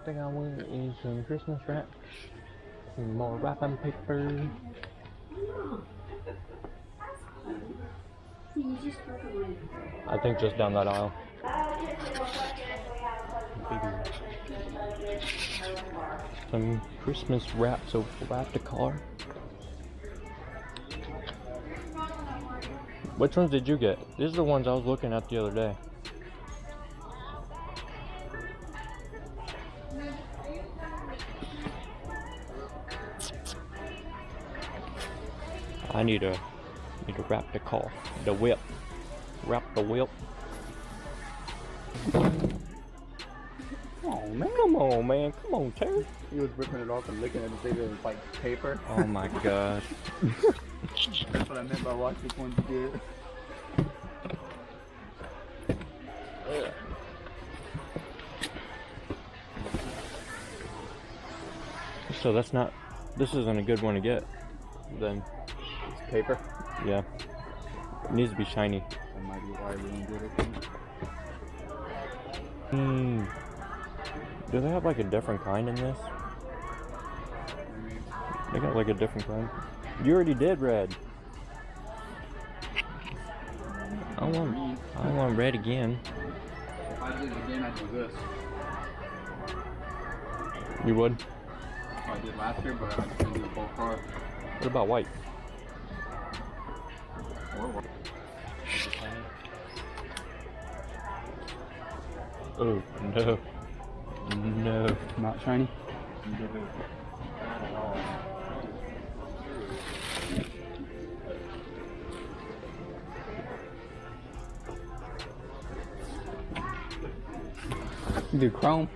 thing I want is some Christmas wraps, some more wrapping paper. I think just down that aisle. Some Christmas wraps, so we'll wrap the car. Which ones did you get? These are the ones I was looking at the other day. I need to wrap the car, the whip. Wrap the whip. Oh man, come on, man, come on, Terry. He was ripping it off and licking it as if it was like paper. Oh my gosh. That's what I meant by watch this one do it. So that's not. This isn't a good one to get. Then. It's paper. Yeah. It needs to be shiny. That might be why we didn't get it. Hmm. Do they have like a different kind in this? They got like a different kind. You already did red. I want red again. If I did it again, I'd do this. You would? I did last year, but I didn't do the whole car. What about white? Or white. Oh no. No. Not shiny? You do chrome.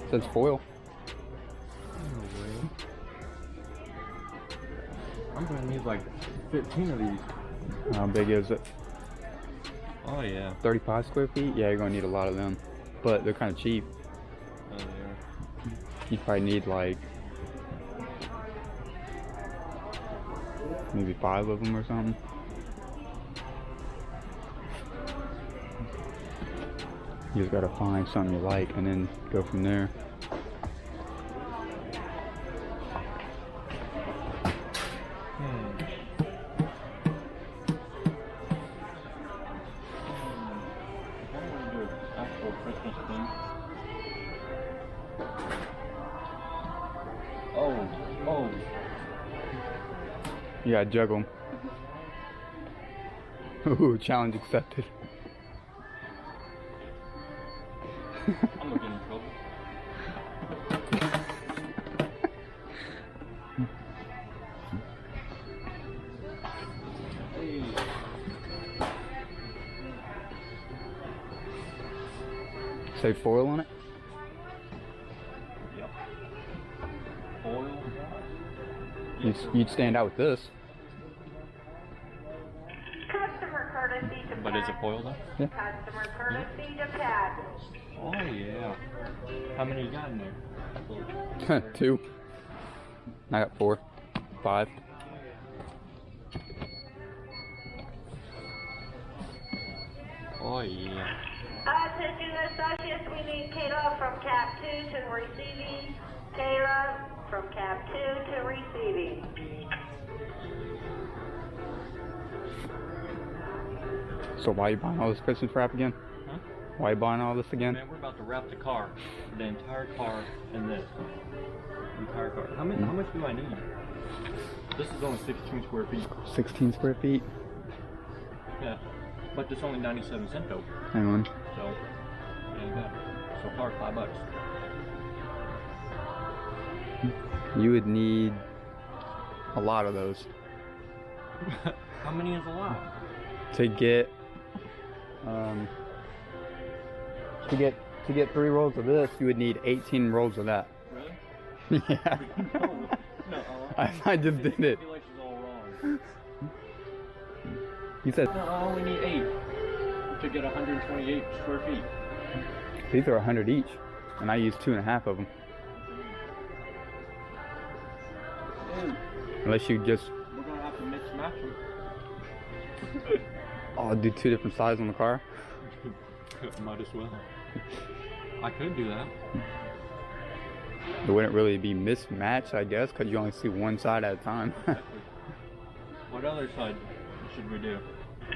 It says foil. I'm gonna need like 15 of these. How big is it? Oh yeah. 35 square feet? Yeah, you're gonna need a lot of them. But they're kind of cheap. Oh yeah. You probably need like maybe 5 of them or something. You just gotta find something you like and then go from there. Oh. You gotta juggle them. Ooh, challenge accepted. I'm gonna get in trouble. Hey. Say foil on it? Yep. Foil? You'd stand out with this. Customer courtesy to But is it foil though? Yeah. Customer courtesy to Pat. Oh yeah. How many you got in there? 2. I got 4. 5. Oh yeah. Attention associates, we need Kayla from Cap 2 to receiving. Kayla from Cap 2 to receiving. So why are you buying all this Christmas wrap again? Huh? Why are you buying all this again? Man, we're about to wrap the car. The entire car and this. Entire car. How much do I need? This is only 16 square feet. 16 square feet? Yeah. But it's only 97 cents though. Hang on. So, yeah, you got it. So far, $5. You would need a lot of those. How many is a lot? To get to get 3 rolls of this, you would need 18 rolls of that. Really? Yeah. No. I just did it. I feel like she's all wrong. You said No, I only need 8 to get 128 square feet. these are 100 each, and I used 2.5 of them. Dude, Unless you just we're gonna have to mix and match them. do 2 different sizes on the car. Might as well. I could do that. It wouldn't really be mismatched, I guess, because you only see one side at a time. What other side should we do?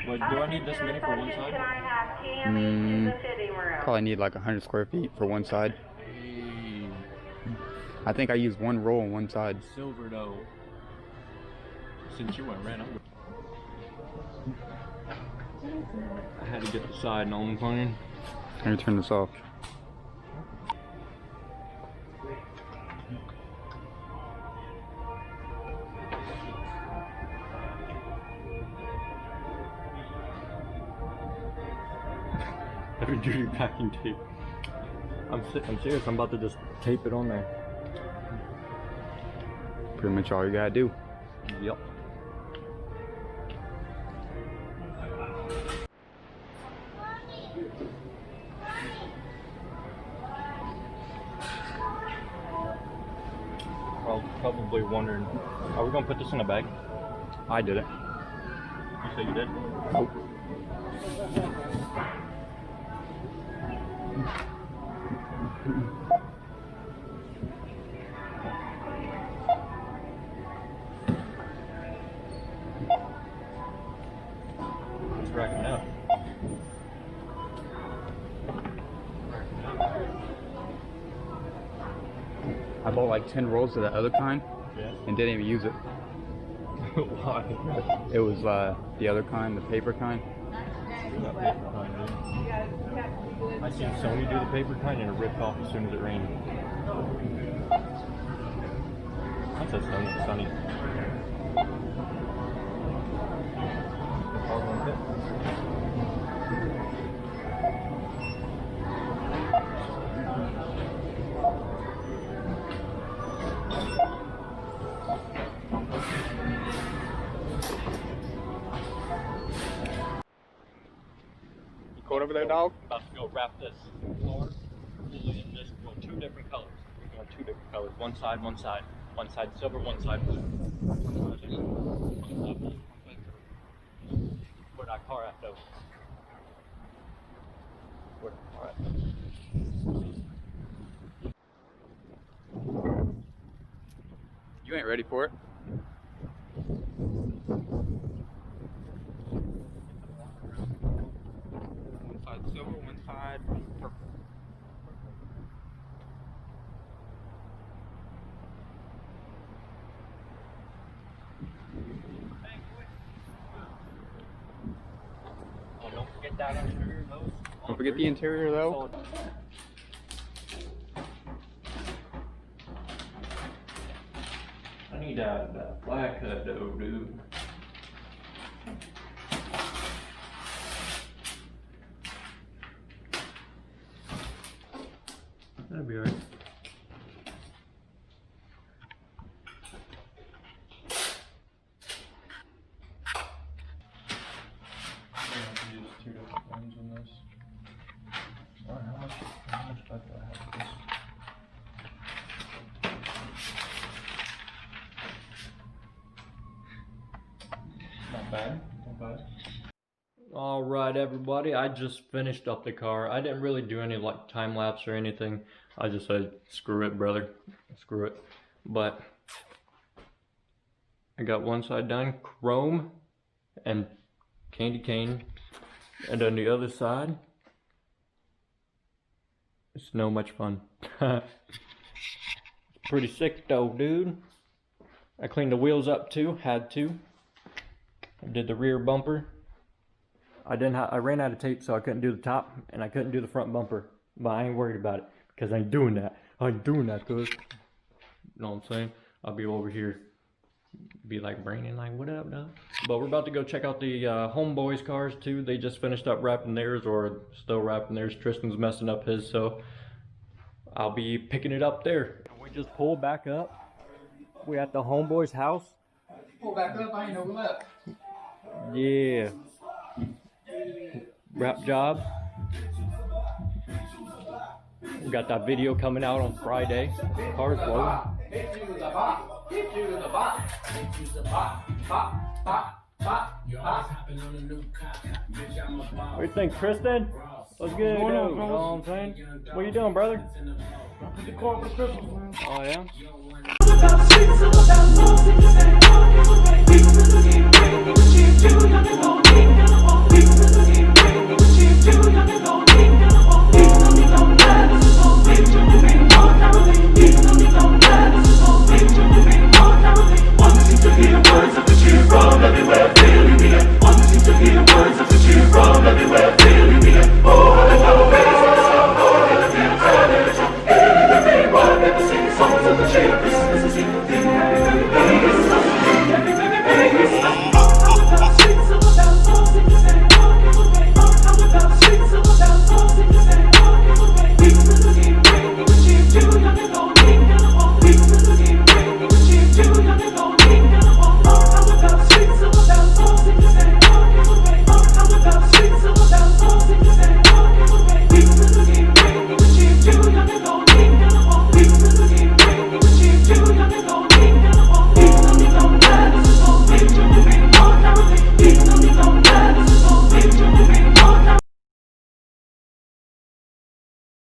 But do I need this many for one side? Can I have Tammy to the fitting room? Probably need like 100 square feet for one side. Hey, I think I used one roll on one side. silver though. Since you went red, I'm I had to get the side on clean. Let me turn this off. Heavy duty packing tape. I'm serious. I'm about to just tape it on there. Pretty much all you gotta do. Yep. Probably wondering, are we gonna put this in a bag? I did it. You say you did? Nope. It's racking up. I bought like 10 rolls of the other kind Yeah. and didn't even use it. Why? It was the other kind, the paper kind. That paper kind, dude. I seen Sony do the paper kind and it ripped off as soon as it rained. That's a Sony. You caught over there, dog? About to go wrap this car fully in this. Well, two different colors. We're going two different colors. One side, one side. One side silver, one side blue. One side blue. Where'd our car at though? Where'd our car at? You ain't ready for it. One side silver, one side purple. Oh, don't forget that interior though. Don't forget the interior though. I need that black cut though, dude. That'd be alright. Use two different ones on this. Alright, how much back do I have of this? Not bad, not bad. Alright everybody, I just finished up the car. I didn't really do any like time lapse or anything. I just said, screw it brother, screw it. But I got one side done, chrome and candy cane. And on the other side, it's no much fun. Pretty sick though, dude. I cleaned the wheels up too, had to. I did the rear bumper. I ran out of tape, so I couldn't do the top, and I couldn't do the front bumper. But I ain't worried about it, because I ain't doing that. I ain't doing that, cuz. You know what I'm saying? I'll be over here, be like Brandon, like, what up, dog? But we're about to go check out the homeboys' cars, too. They just finished up wrapping theirs, or still wrapping theirs. Tristan's messing up his, so I'll be picking it up there. We just pulled back up. We at the homeboys' house. Pull back up, I ain't overlap. Yeah. Wrap job. We got that video coming out on Friday. Car's loaded. What do you think, Tristan? What's good, going on, dude? You know what I'm saying? What you doing, brother? Put the car for Christmas, man. Oh, yeah? About streets, about love, and just ain't walking away. People in the game, waiting, but you do, nothing won't